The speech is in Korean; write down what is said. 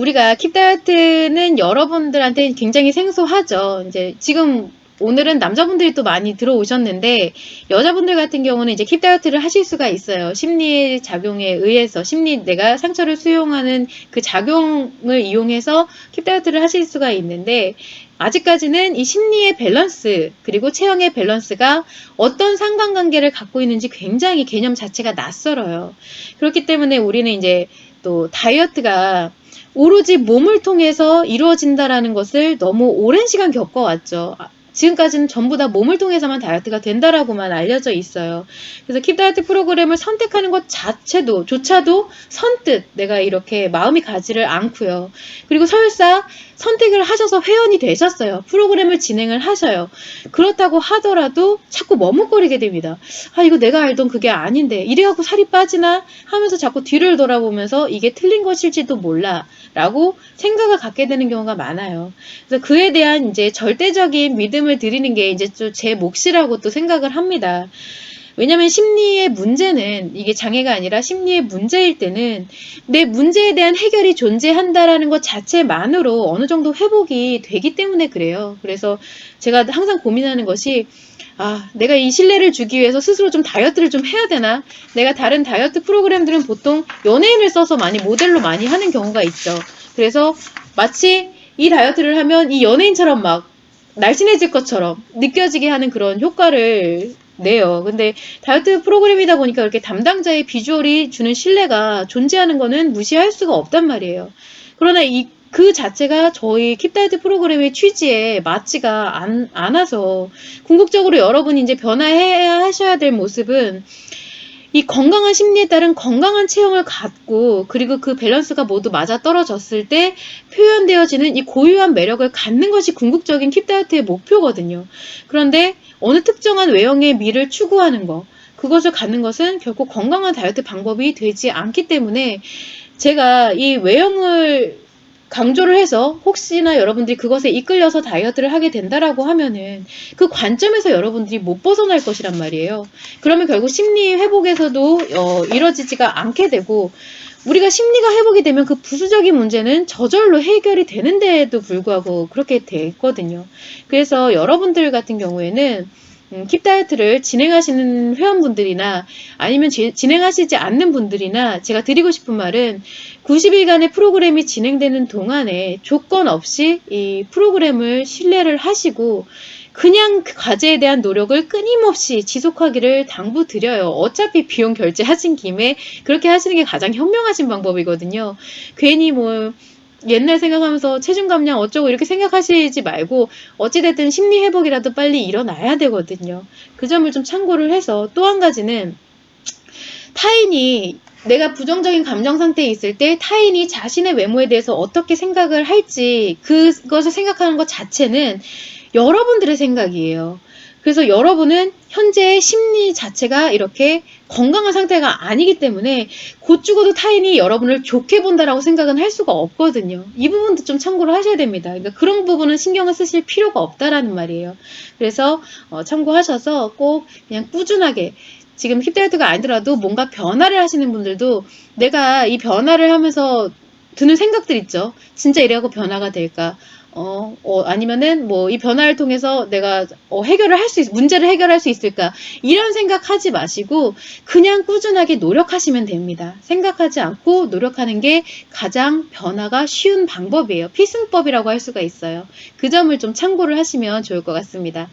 우리가 킵 다이어트는 여러분들한테 굉장히 생소하죠. 이제 지금 오늘은 남자분들이 또 많이 들어오셨는데 여자분들 같은 경우는 이제 킵 다이어트를 하실 수가 있어요. 심리 작용에 의해서 내가 상처를 수용하는 그 작용을 이용해서 킵 다이어트를 하실 수가 있는데 아직까지는 이 심리의 밸런스 그리고 체형의 밸런스가 어떤 상관관계를 갖고 있는지 굉장히 개념 자체가 낯설어요. 그렇기 때문에 우리는 이제 또 다이어트가 오로지 몸을 통해서 이루어진다라는 것을 너무 오랜 시간 겪어왔죠. 지금까지는 전부 다 몸을 통해서만 다이어트가 된다라고만 알려져 있어요. 그래서 킵 다이어트 프로그램을 선택하는 것 조차도 선뜻 내가 이렇게 마음이 가지를 않고요. 그리고 설사 선택을 하셔서 회원이 되셨어요. 프로그램을 진행을 하셔요. 그렇다고 하더라도 자꾸 머뭇거리게 됩니다. 아, 이거 내가 알던 그게 아닌데 이래갖고 살이 빠지나 하면서 자꾸 뒤를 돌아보면서 이게 틀린 것일지도 몰라 라고 생각을 갖게 되는 경우가 많아요. 그래서 그에 대한 이제 절대적인 믿음을 드리는 게 이제 좀 제 몫이라고 또 생각을 합니다. 왜냐면 심리의 문제는 이게 장애가 아니라 심리의 문제일 때는 내 문제에 대한 해결이 존재한다라는 것 자체만으로 어느 정도 회복이 되기 때문에 그래요. 그래서 제가 항상 고민하는 것이 내가 이 신뢰를 주기 위해서 스스로 좀 다이어트를 좀 해야 되나? 내가 다른 다이어트 프로그램들은 보통 연예인을 써서 모델로 많이 하는 경우가 있죠. 그래서 마치 이 다이어트를 하면 이 연예인처럼 막 날씬해질 것처럼 느껴지게 하는 그런 효과를 내요. 근데 다이어트 프로그램이다 보니까 이렇게 담당자의 비주얼이 주는 신뢰가 존재하는 거는 무시할 수가 없단 말이에요. 그러나 그 자체가 저희 킵 다이어트 프로그램의 취지에 맞지가 않아서 궁극적으로 여러분이 이제 변화해야 하셔야 될 모습은 이 건강한 심리에 따른 건강한 체형을 갖고 그리고 그 밸런스가 모두 맞아떨어졌을 때 표현되어지는 이 고유한 매력을 갖는 것이 궁극적인 킵 다이어트의 목표거든요. 그런데 어느 특정한 외형의 미를 추구하는 것, 그것을 갖는 것은 결코 건강한 다이어트 방법이 되지 않기 때문에 제가 이 외형을 강조를 해서 혹시나 여러분들이 그것에 이끌려서 다이어트를 하게 된다라고 하면은 그 관점에서 여러분들이 못 벗어날 것이란 말이에요. 그러면 결국 심리 회복에서도 이뤄지지가 않게 되고 우리가 심리가 회복이 되면 그 부수적인 문제는 저절로 해결이 되는데도 불구하고 그렇게 됐거든요. 그래서 여러분들 같은 경우에는 킵 다이어트를 진행하시는 회원분들이나 아니면 진행하시지 않는 분들이나 제가 드리고 싶은 말은 90일간의 프로그램이 진행되는 동안에 조건 없이 이 프로그램을 신뢰를 하시고 그냥 그 과제에 대한 노력을 끊임없이 지속하기를 당부드려요. 어차피 비용 결제하신 김에 그렇게 하시는 게 가장 현명하신 방법이거든요. 괜히 옛날 생각하면서 체중 감량 어쩌고 이렇게 생각하시지 말고 어찌됐든 심리 회복이라도 빨리 일어나야 되거든요. 그 점을 좀 참고를 해서 또 한 가지는 타인이 내가 부정적인 감정 상태에 있을 때 타인이 자신의 외모에 대해서 어떻게 생각을 할지 그것을 생각하는 것 자체는 여러분들의 생각이에요. 그래서 여러분은 현재의 심리 자체가 이렇게 건강한 상태가 아니기 때문에 곧 죽어도 타인이 여러분을 좋게 본다라고 생각은 할 수가 없거든요. 이 부분도 좀 참고를 하셔야 됩니다. 그러니까 그런 부분은 신경을 쓰실 필요가 없다라는 말이에요. 그래서 참고하셔서 꼭 그냥 꾸준하게 지금 힙 다이어트가 아니더라도 뭔가 변화를 하시는 분들도 내가 이 변화를 하면서 드는 생각들 있죠. 진짜 이래갖고 변화가 될까? 아니면은 이 변화를 통해서 내가 문제를 해결할 수 있을까? 이런 생각하지 마시고 그냥 꾸준하게 노력하시면 됩니다. 생각하지 않고 노력하는 게 가장 변화가 쉬운 방법이에요. 필승법이라고 할 수가 있어요. 그 점을 좀 참고를 하시면 좋을 것 같습니다.